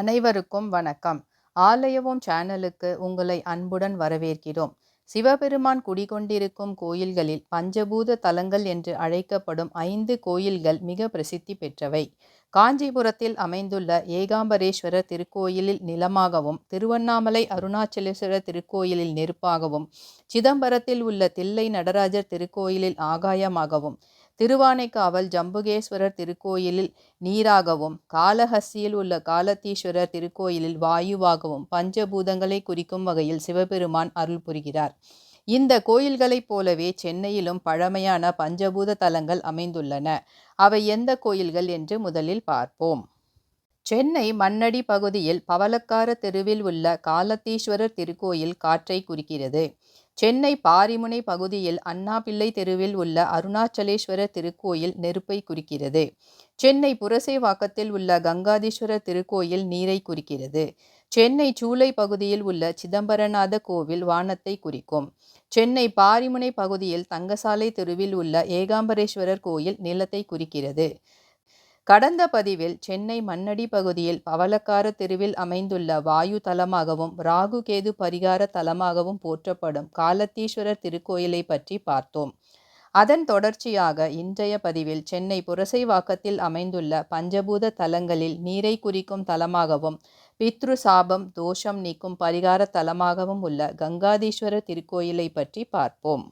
அனைவருக்கும் வணக்கம். ஆலயவோம் சேனலுக்கு உங்களை அன்புடன் வரவேற்கிறோம். சிவபெருமான் குடிகொண்டிருக்கும் கோயில்களில் பஞ்சபூத தலங்கள் என்று அழைக்கப்படும் 5 கோயில்கள் மிக பிரசித்தி பெற்றவை. காஞ்சிபுரத்தில் அமைந்துள்ள ஏகாம்பரேஸ்வரர் திருக்கோயிலில் நிலமாகவும், திருவண்ணாமலை அருணாச்சலேஸ்வரர் திருக்கோயிலில் நெருப்பாகவும், சிதம்பரத்தில் உள்ள தில்லை நடராஜர் திருக்கோயிலில் ஆகாயமாகவும், திருவானைக்காவல் ஜம்புகேஸ்வரர் திருக்கோயிலில் நீராகவும், காளஹஸ்தியில் உள்ள காலத்தீஸ்வரர் திருக்கோயிலில் வாயுவாகவும் பஞ்சபூதங்களை குறிக்கும் வகையில் சிவபெருமான் அருள் புரிகிறார். இந்த கோயில்களைப் போலவே சென்னையிலும் பழமையான பஞ்சபூத தலங்கள் அமைந்துள்ளன. அவை எந்த கோயில்கள் என்று முதலில் பார்ப்போம். சென்னை மண்ணடி பகுதியில் பவளக்கார தெருவில் உள்ள காலத்தீஸ்வரர் திருக்கோயில் காற்றை குறிக்கிறது. சென்னை பாரிமுனை பகுதியில் அண்ணாபிள்ளை தெருவில் உள்ள அருணாச்சலேஸ்வரர் திருக்கோயில் நெருப்பை குறிக்கிறது. சென்னை புரசைவாக்கத்தில் உள்ள கங்காதீஸ்வரர் திருக்கோயில் நீரை குறிக்கிறது. சென்னை சூளை பகுதியில் உள்ள சிதம்பரநாத கோவில் வானத்தை குறிக்கும். சென்னை பாரிமுனை பகுதியில் தங்கசாலை தெருவில் உள்ள ஏகாம்பரேஸ்வரர் கோயில் நிலத்தை குறிக்கிறது. கடந்த பதிவில் சென்னை மண்ணடி பகுதியில் பவளக்கார தெருவில் அமைந்துள்ள வாயு தலமாகவும் ராகு கேது பரிகார தலமாகவும் போற்றப்படும் காலத்தீஸ்வரர் திருக்கோயிலை பற்றி பார்த்தோம். அதன் தொடர்ச்சியாக இன்றைய பதிவில் சென்னை புரசைவாக்கத்தில் அமைந்துள்ள பஞ்சபூத தலங்களில் நீரை குறிக்கும் தலமாகவும், பித்ரு சாபம் தோஷம் நீக்கும் பரிகார தலமாகவும் உள்ள கங்காதீஸ்வரர் திருக்கோயிலை பற்றி பார்ப்போம்.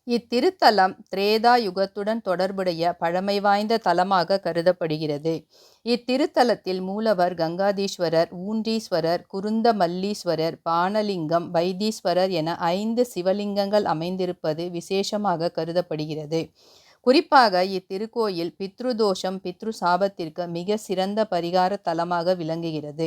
இத்திருத்தலம் திரேதா யுகத்துடன் தொடர்புடைய பழமை வாய்ந்த தலமாக கருதப்படுகிறது. இத்திருத்தலத்தில் மூலவர் கங்காதீஸ்வரர், ஊன்றீஸ்வரர், குருந்த மல்லீஸ்வரர், பானலிங்கம், வைத்தீஸ்வரர் என 5 சிவலிங்கங்கள் அமைந்திருப்பது விசேஷமாக கருதப்படுகிறது. குறிப்பாக இத்திருக்கோயில் பித்ருதோஷம் பித்ரு சாபத்திற்கு மிக சிறந்த பரிகார தலமாக விளங்குகிறது.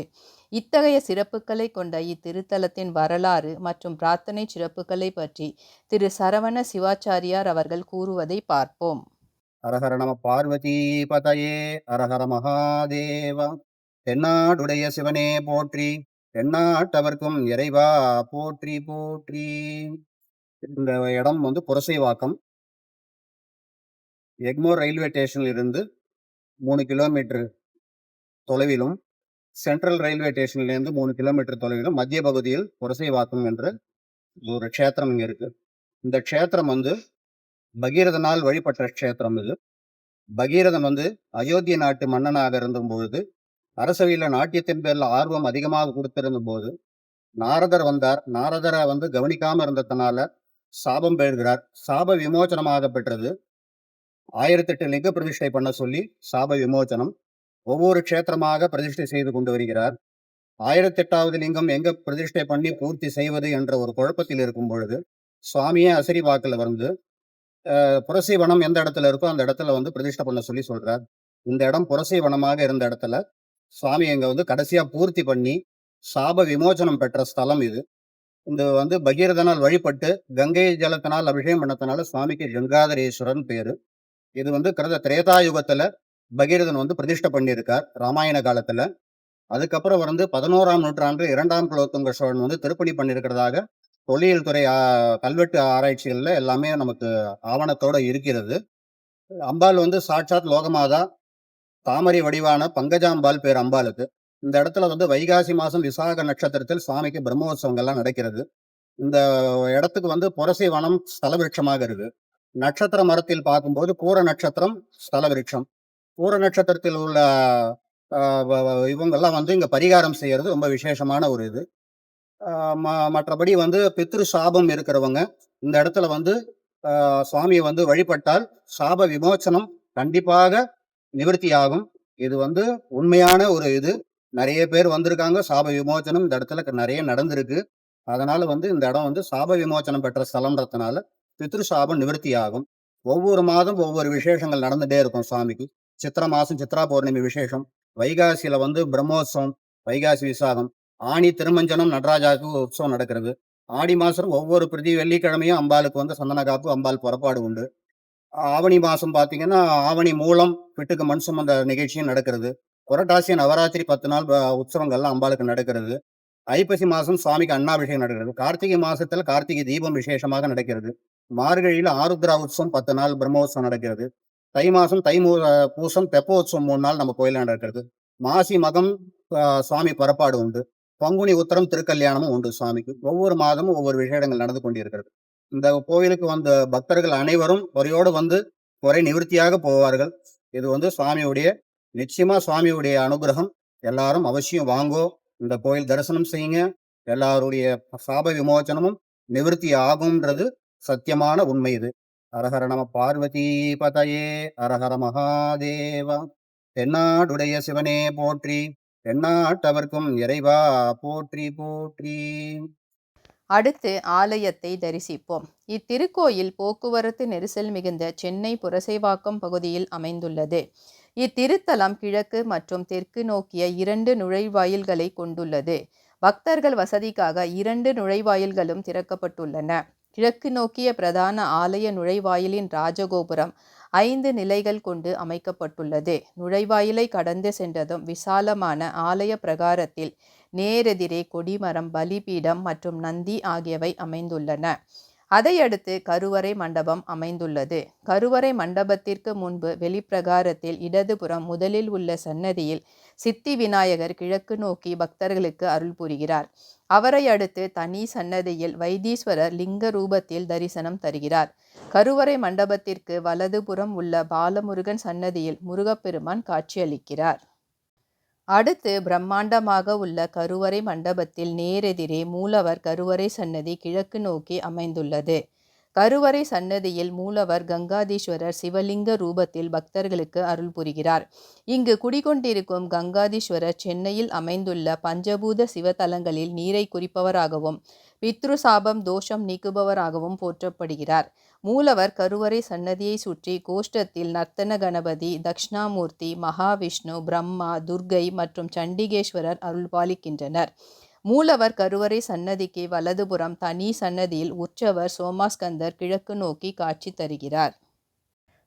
இத்தகைய சிறப்புகளை கொண்ட இத்திருத்தலத்தின் வரலாறு மற்றும் பிரார்த்தனை சிறப்புகளை பற்றி திரு சரவண சிவாச்சாரியார் அவர்கள் கூறுவதை பார்ப்போம். ஹரஹர நம பார்வதி பதயே, ஹரஹர மகாதேவா. தென்னாடுடைய சிவனே போற்றி, தென்னாட்டவர்க்கும் இறைவா போற்றி போற்றி. இந்த இடம் புரசைவாக்கம். எக்மோர் ரயில்வே ஸ்டேஷனில் இருந்து 3 கிலோமீட்டர் தொலைவிலும், சென்ட்ரல் ரயில்வே ஸ்டேஷன்லேருந்து 3 கிலோமீட்டர் தொலைவிலும் மத்திய பகுதியில் புரசைவாக்கம் என்ற ஒரு க்ஷேத்திரம் இங்கே இருக்கு. இந்த க்ஷேத்திரம் பகீரதனால் வழிபட்ட க்ஷேத்திரம். இது பகீரதன் அயோத்திய நாட்டு மன்னனாக இருந்தபொழுது, அரசவையில நாட்டியத்தின் பேர்ல ஆர்வம் அதிகமாக கொடுத்திருந்த போது நாரதர் வந்தார். நாரதரை கவனிக்காம இருந்ததுனால சாபம் பெறுகிறார். சாப விமோச்சனமாக பெற்றது. 1008 லிங்க பிரதிஷ்டை பண்ண சொல்லி சாப விமோச்சனம் ஒவ்வொரு க்ஷேத்திரமாக பிரதிஷ்டை செய்து கொண்டு வருகிறார். 1008வது லிங்கம் எங்க பிரதிஷ்டை பண்ணி பூர்த்தி செய்வது என்ற ஒரு குழப்பத்தில் இருக்கும் பொழுது சுவாமியே அசரிவாக்கில் புரசை வனம் எந்த இடத்துல இருக்கோ அந்த இடத்துல பிரதிஷ்டை பண்ண சொல்லி சொல்றார். இந்த இடம் புரசை வனமாக இருந்த இடத்துல சுவாமி எங்க கடைசியா பூர்த்தி பண்ணி சாப விமோச்சனம் பெற்ற ஸ்தலம் இது. இந்த பகீரதனால் வழிபட்டு கங்கை ஜலத்தினால் அபிஷேகம் பண்ணதுனால சுவாமிக்கு கங்காதரேஸ்வரன் பேரு. இது திரேதாயுகத்துல பகீரதன் பிரதிஷ்டை பண்ணியிருக்கார் ராமாயண காலத்துல. அதுக்கப்புறம் 11ஆம் நூற்றாண்டு 2ஆம் குலோத்துங்க சோழன் திருப்பணி பண்ணியிருக்கிறதாக தொல்லியல் துறை கல்வெட்டு ஆராய்ச்சிகள்ல எல்லாமே நமக்கு ஆவணத்தோட இருக்கிறது. அம்பாள் சாட்சாத் லோகமாதா, தாமரை வடிவான பங்கஜாம்பாள் பேர் அம்பாளுக்கு. இந்த இடத்துல வைகாசி மாசம் விசாக நட்சத்திரத்தில் சுவாமிக்கு பிரம்மோற்சவங்கள்லாம் நடக்கிறது. இந்த இடத்துக்கு புரசை வனம் ஸ்தல விருட்சமாக இருக்கு. நட்சத்திர மரத்தில் பார்க்கும்போது பூர நட்சத்திரம் ஸ்தல விருட்சம். பூர நட்சத்திரத்தில் உள்ள இவங்கெல்லாம் இங்க பரிகாரம் செய்யறது ரொம்ப விசேஷமான ஒரு இது. மற்றபடி பித்ரு சாபம் இருக்கிறவங்க இந்த இடத்துல சுவாமியை வழிபட்டால் சாப விமோச்சனம் கண்டிப்பாக நிவர்த்தி ஆகும். இது உண்மையான ஒரு இது. நிறைய பேர் வந்திருக்காங்க. சாப விமோச்சனம் இந்த இடத்துல நிறைய நடந்திருக்கு. அதனால இந்த இடம் சாப விமோச்சனம் பெற்ற ஸ்தலம்ன்றதுனால பித்ரு சாபம் நிவர்த்தி ஆகும். ஒவ்வொரு மாதம் ஒவ்வொரு விசேஷங்கள் நடந்துட்டே இருக்கும் சுவாமிக்கு. சித்திர மாசம் சித்ரா பௌர்ணமி விசேஷம், வைகாசியில பிரம்மோற்சவம், வைகாசி விசாகம், ஆணி திருமஞ்சனம் நடராஜாவுக்கு உற்சவம் நடக்கிறது. ஆடி மாசம் ஒவ்வொரு பிரதி வெள்ளிக்கிழமையும் அம்பாளுக்கு சந்தன காப்பு, அம்பாள் புறப்பாடு உண்டு. ஆவணி மாசம் பார்த்தீங்கன்னா ஆவணி மூலம் வீட்டுக்கு மண் சுமந்த நிகழ்ச்சியும் நடக்கிறது. புரட்டாசி நவராத்திரி 10 நாள் உற்சவங்கள்லாம் அம்பாளுக்கு நடக்கிறது. ஐப்பசி மாசம் சுவாமிக்கு அன்னாபிஷேகம் நடக்கிறது. கார்த்திகை மாசத்துல கார்த்திகை தீபம் விசேஷமாக நடக்கிறது. மார்கழியில ஆருத்ரா உற்சவம் 10 நாள் பிரம்மோற்சவம் நடக்கிறது. தை மாசம் பூசம் தெப்போற்சவம் 3 நாள் நம்ம கோயில நடக்கிறது. மாசி மகம் சுவாமி புறப்பாடு உண்டு. பங்குனி உத்திரம் திருக்கல்யாணமும் உண்டு சுவாமிக்கு. ஒவ்வொரு மாதமும் ஒவ்வொரு விசேடங்கள் நடந்து கொண்டிருக்கிறது. இந்த கோயிலுக்கு வந்த பக்தர்கள் அனைவரும் குறையோடு வந்து குறை நிவர்த்தியாக போவார்கள். இது சுவாமியுடைய நிச்சயமா சுவாமியுடைய அனுகிரகம். எல்லாரும் அவசியம் வாங்கோ, இந்த கோயில் தரிசனம் செய்யுங்க. எல்லாருடைய சாப விமோச்சனமும் நிவர்த்தி ஆகும்ன்றது சத்தியமான உண்மை இது. ஹரஹர நம பார்வதி பதயே, ஹரஹர மகாதேவா. தென்னாடுடைய சிவனே போற்றி, தென்னாட்டவர்க்கும் இறைவா போற்றி போற்றி. அடுத்து ஆலயத்தை தரிசிப்போம். இத்திருக்கோயில் போக்குவரத்து நெரிசல் மிகுந்த சென்னை புரசைவாக்கம் பகுதியில் அமைந்துள்ளது. இத்திருத்தலம் கிழக்கு மற்றும் தெற்கு நோக்கிய 2 நுழைவாயில்களை கொண்டுள்ளது. பக்தர்கள் வசதிக்காக 2 நுழைவாயில்களும் திறக்கப்பட்டுள்ளன. கிழக்கு நோக்கிய பிரதான ஆலய நுழைவாயிலின் ராஜகோபுரம் 5 நிலைகள் கொண்டு அமைக்கப்பட்டுள்ளது. நுழைவாயிலை கடந்து சென்றதும் விசாலமான ஆலய பிரகாரத்தில் நேரெதிரே கொடிமரம், பலிபீடம் மற்றும் நந்தி ஆகியவை அமைந்துள்ளன. அதையடுத்து கருவறை மண்டபம் அமைந்துள்ளது. கருவறை மண்டபத்திற்கு முன்பு வெளிப்பிரகாரத்தில் இடதுபுறம் முதலில் உள்ள சன்னதியில் சித்தி விநாயகர் கிழக்கு நோக்கி பக்தர்களுக்கு அருள் புரிகிறார். அவரை அடுத்து தனி சன்னதியில் வைத்தீஸ்வரர் லிங்க ரூபத்தில் தரிசனம் தருகிறார். கருவறை மண்டபத்திற்கு வலதுபுறம் உள்ள பாலமுருகன் சன்னதியில் முருகப்பெருமான் காட்சியளிக்கிறார். அடுத்து பிரம்மாண்டமாக உள்ள கருவறை மண்டபத்தில் நேரெதிரே மூலவர் கருவறை சன்னதி கிழக்கு நோக்கி அமைந்துள்ளது. கருவறை சன்னதியில் மூலவர் கங்காதீஸ்வரர் சிவலிங்க ரூபத்தில் பக்தர்களுக்கு அருள் புரிகிறார். இங்கு குடிகொண்டிருக்கும் கங்காதீஸ்வரர் சென்னையில் அமைந்துள்ள பஞ்சபூத சிவத்தலங்களில் நீரை குறிப்பவராகவும் பித்ருசாபம் தோஷம் நீக்குபவராகவும் போற்றப்படுகிறார். மூலவர் கருவறை சன்னதியை சுற்றி கோஷ்டத்தில் நர்த்தன கணபதி, தக்ஷணாமூர்த்தி, மகாவிஷ்ணு, பிரம்மா, துர்க்கை மற்றும் சண்டிகேஸ்வரர் அருள்பாலிக்கின்றனர். மூலவர் கருவறை சன்னதிக்கு வலதுபுறம் தனி சன்னதியில் உற்சவர் சோமாஸ்கந்தர் கிழக்கு நோக்கி காட்சி தருகிறார்.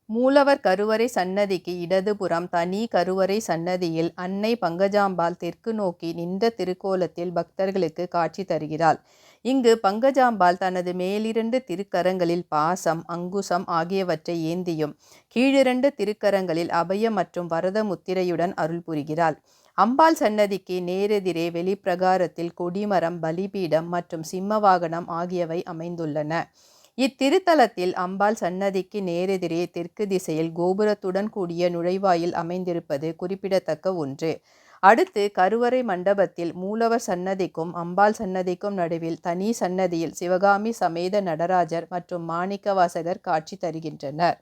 மூலவர் கருவறை சன்னதிக்கு இடதுபுறம் தனி கருவறை சன்னதியில் அன்னை பங்கஜாம்பாள் தெற்கு நோக்கி நின்ற திருக்கோலத்தில் பக்தர்களுக்கு காட்சி தருகிறாள். இங்கு பங்கஜாம்பாள் தனது மேலிரண்டு திருக்கரங்களில் பாசம், அங்குசம் ஆகியவற்றை ஏந்தியும் கீழிரண்டு திருக்கரங்களில் அபய மற்றும் வரத முத்திரையுடன் அருள் புரிகிறாள். அம்பாள் சன்னதிக்கு நேரெதிரே வெளிப்பிரகாரத்தில் கொடிமரம், பலிபீடம் மற்றும் சிம்ம வாகனம் ஆகியவை அமைந்துள்ளன. இத்திருத்தலத்தில் அம்பாள் சன்னதிக்கு நேரெதிரே தெற்கு திசையில் கோபுரத்துடன் கூடிய நுழைவாயில் அமைந்திருப்பது குறிப்பிடத்தக்க ஒன்று. அடுத்து கருவறை மண்டபத்தில் மூலவர் சன்னதிக்கும் அம்பாள் சன்னதிக்கும் நடுவில் தனி சன்னதியில் சிவகாமி சமேத நடராஜர் மற்றும் மாணிக்கவாசகர் காட்சி தருகின்றனர்.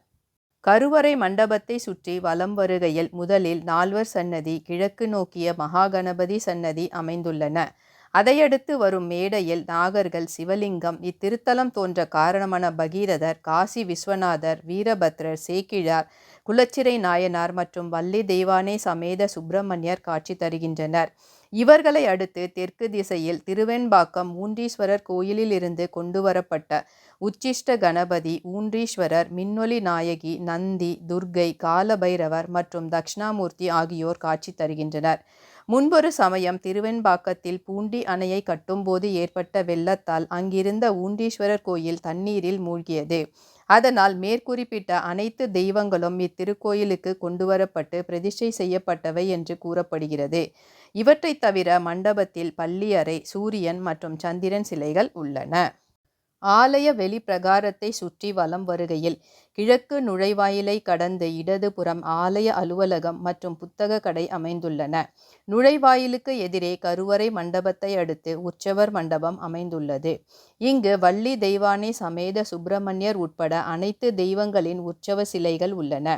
கருவறை மண்டபத்தை சுற்றி வலம் வருகையில் முதலில் நால்வர் சன்னதி, கிழக்கு நோக்கிய மகாகணபதி சன்னதி அமைந்துள்ளன. அதையடுத்து வரும் மேடையில் நாகர்கள், சிவலிங்கம், இத்திருத்தலம் தோன்ற காரணமான பகீரதர், காசி விஸ்வநாதர், வீரபத்ரர், சேக்கிழார், குலச்சிறை நாயனார் மற்றும் வள்ளி தெய்வானை சமேத சுப்பிரமணியர் காட்சி தருகின்றனர். இவர்களை அடுத்து தெற்கு திசையில் திருவெண்பாக்கம் ஊன்றீஸ்வரர் கோயிலில் இருந்து கொண்டுவரப்பட்ட உச்சிஷ்ட கணபதி, ஊன்றீஸ்வரர், மின்னொலி நாயகி, நந்தி, துர்க்கை, காலபைரவர் மற்றும் தக்ஷணாமூர்த்தி ஆகியோர் காட்சி தருகின்றனர். முன்பொரு சமயம் திருவெண்பாக்கத்தில் பூண்டி அணையை கட்டும்போது ஏற்பட்ட வெள்ளத்தால் அங்கிருந்த ஊன்றீஸ்வரர் கோயில் தண்ணீரில் மூழ்கியது. அதனால் மேற்குறிப்பிட்ட அனைத்து தெய்வங்களும் இத்திருக்கோயிலுக்கு கொண்டுவரப்பட்டு பிரதிஷ்டை செய்யப்பட்டவை என்று கூறப்படுகிறது. இவற்றை தவிர மண்டபத்தில் பள்ளியறை, சூரியன் மற்றும் சந்திரன் சிலைகள் உள்ளன. ஆலய வெளிப்பிரகாரத்தை சுற்றி வலம் வருகையில் கிழக்கு நுழைவாயிலை கடந்து இடதுபுறம் ஆலய அலுவலகம் மற்றும் புத்தக கடை அமைந்துள்ளன. நுழைவாயிலுக்கு எதிரே கருவறை மண்டபத்தை அடுத்து உற்சவர் மண்டபம் அமைந்துள்ளது. இங்கு வள்ளி தெய்வானை சமேத சுப்பிரமணியர் உட்பட அனைத்து தெய்வங்களின் உற்சவ சிலைகள் உள்ளன.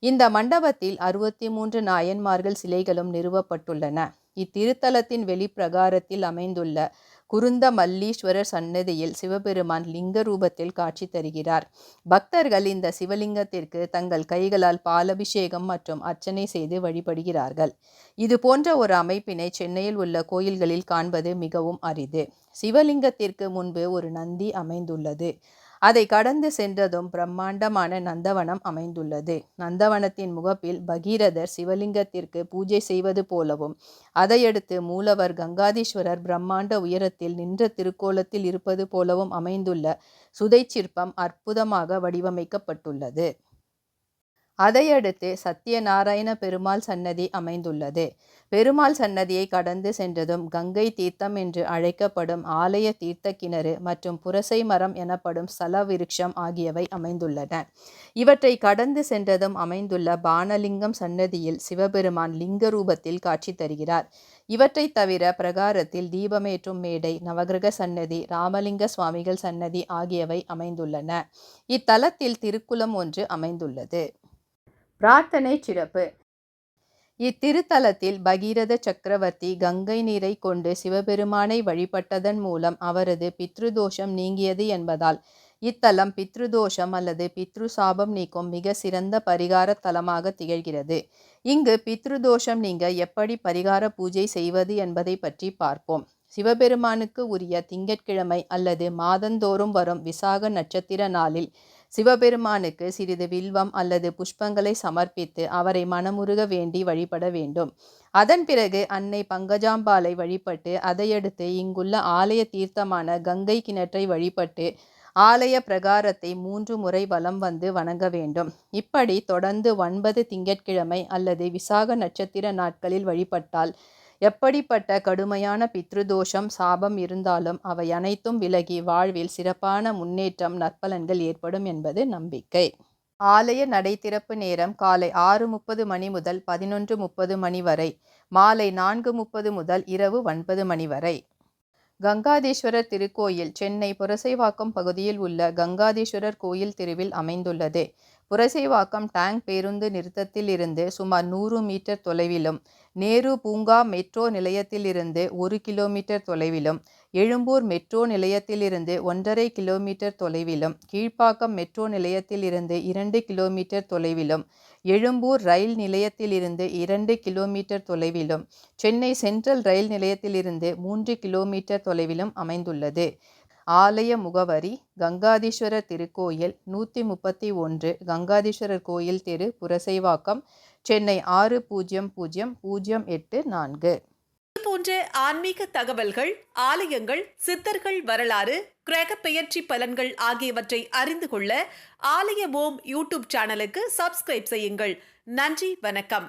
இந்த மண்டபத்தில் 63 நாயன்மார்கள் சிலைகளும் நிறுவப்பட்டுள்ளன. இத்திருத்தலத்தின் வெளிப்பிரகாரத்தில் அமைந்துள்ள குருந்த மல்லீஸ்வரர் சன்னதியில் சிவபெருமான் லிங்க ரூபத்தில் காட்சி தருகிறார். பக்தர்கள் இந்த சிவலிங்கத்திற்கு தங்கள் கைகளால் பாலபிஷேகம் மற்றும் அர்ச்சனை செய்து வழிபடுகிறார்கள். இது போன்ற ஒரு அமைப்பினை சென்னையில் உள்ள கோயில்களில் காண்பது மிகவும் அரிது. சிவலிங்கத்திற்கு முன்பு ஒரு நந்தி அமைந்துள்ளது. அதை கடந்து சென்றதும் பிரம்மாண்டமான நந்தவனம் அமைந்துள்ளது. நந்தவனத்தின் முகப்பில் பகீரதர் சிவலிங்கத்திற்கு பூஜை செய்வது போலவும், அதையடுத்து மூலவர் கங்காதீஸ்வரர் பிரம்மாண்ட உயரத்தில் நின்ற திருக்கோலத்தில் இருப்பது போலவும் அமைந்துள்ள சுதை சிற்பம் அற்புதமாக வடிவமைக்கப்பட்டுள்ளது. அதையடுத்து சத்யநாராயண பெருமாள் சன்னதி அமைந்துள்ளது. பெருமாள் சன்னதியை கடந்து சென்றதும் கங்கை தீர்த்தம் என்று அழைக்கப்படும் ஆலய தீர்த்த கிணறு மற்றும் புரசை மரம் எனப்படும் ஸ்தல விருட்சம் ஆகியவை அமைந்துள்ளன. இவற்றை கடந்து சென்றதும் அமைந்துள்ள பானலிங்கம் சன்னதியில் சிவபெருமான் லிங்க ரூபத்தில் காட்சி தருகிறார். இவற்றை தவிர பிரகாரத்தில் தீபமேற்றும் மேடை, நவகிரக சன்னதி, ராமலிங்க சுவாமிகள் சன்னதி ஆகியவை அமைந்துள்ளன. இத்தலத்தில் திருக்குளம் ஒன்று அமைந்துள்ளது. பிரார்த்தனை சிறப்பு. இத்திருத்தலத்தில் பகீரத சக்கரவர்த்தி கங்கை நீரை கொண்டு சிவபெருமானை வழிபட்டதன் மூலம் அவரது பித்ருதோஷம் நீங்கியது என்பதால் இத்தலம் பித்ருதோஷம் அல்லது பித்ரு சாபம் நீக்கும் மிக சிறந்த பரிகார தலமாக திகழ்கிறது. இங்கு பித்ருதோஷம் நீங்க எப்படி பரிகார பூஜை செய்வது என்பதை பற்றி பார்ப்போம். சிவபெருமானுக்கு உரிய திங்கட்கிழமை அல்லது மாதந்தோறும் வரும் விசாக நட்சத்திர நாளில் சிவபெருமானுக்கு சிறிது வில்வம் அல்லது புஷ்பங்களை சமர்ப்பித்து அவரை மனமுருக வேண்டி வழிபட வேண்டும். அதன் பிறகு அன்னை பங்கஜாம்பாளை வழிபட்டு அதையடுத்து இங்குள்ள ஆலய தீர்த்தமான கங்கை கிணற்றை வழிபட்டு ஆலய பிரகாரத்தை 3 முறை வலம் வந்து வணங்க வேண்டும். இப்படி தொடர்ந்து 9 திங்கட்கிழமை அல்லது விசாக நட்சத்திர நாட்களில் வழிபட்டால் எப்படிப்பட்ட கடுமையான பித்ருதோஷம் சாபம் இருந்தாலும் அவை அனைத்தும் விலகி வாழ்வில் சிறப்பான முன்னேற்றம் நற்பலன்கள் ஏற்படும் என்பது நம்பிக்கை. ஆலய நடை திறப்பு நேரம் காலை 6:30 மணி முதல் 11:30 மணி வரை, மாலை 4:30 முதல் இரவு 9 மணி வரை. கங்காதீஸ்வரர் திருக்கோயில் சென்னை புரசைவாக்கம் பகுதியில் உள்ள கங்காதீஸ்வரர் கோயில் தெருவில் அமைந்துள்ளது. புரசைவாக்கம் டேங்க் பேருந்து நிறுத்தத்தில் இருந்து சுமார் 100 மீட்டர் தொலைவிலும், நேரு பூங்கா மெட்ரோ நிலையத்திலிருந்து 1 கிலோமீட்டர் தொலைவிலும், எழும்பூர் மெட்ரோ நிலையத்திலிருந்து 1.5 கிலோமீட்டர் தொலைவிலும், கீழ்ப்பாக்கம் மெட்ரோ நிலையத்திலிருந்து 2 கிலோமீட்டர் தொலைவிலும், எழும்பூர் ரயில் நிலையத்திலிருந்து 2 கிலோமீட்டர் தொலைவிலும், சென்னை சென்ட்ரல் ரயில் நிலையத்திலிருந்து 3 கிலோமீட்டர் தொலைவிலும் அமைந்துள்ளது. ஆலய முகவரி: கங்காதீஸ்வரர் திருக்கோயில், 131, கங்காதீஸ்வரர் கோயில் தெரு, புரசைவாக்கம், சென்னை 600084. போன்ற ஆன்மீக தகவல்கள், ஆலயங்கள், சித்தர்கள் வரலாறு, கிரக பெயர்ச்சி பலன்கள் ஆகியவற்றை அறிந்து கொள்ள ஆலய ஓம் யூடியூப் சேனலுக்கு சப்ஸ்கிரைப் செய்யுங்கள். நன்றி, வணக்கம்.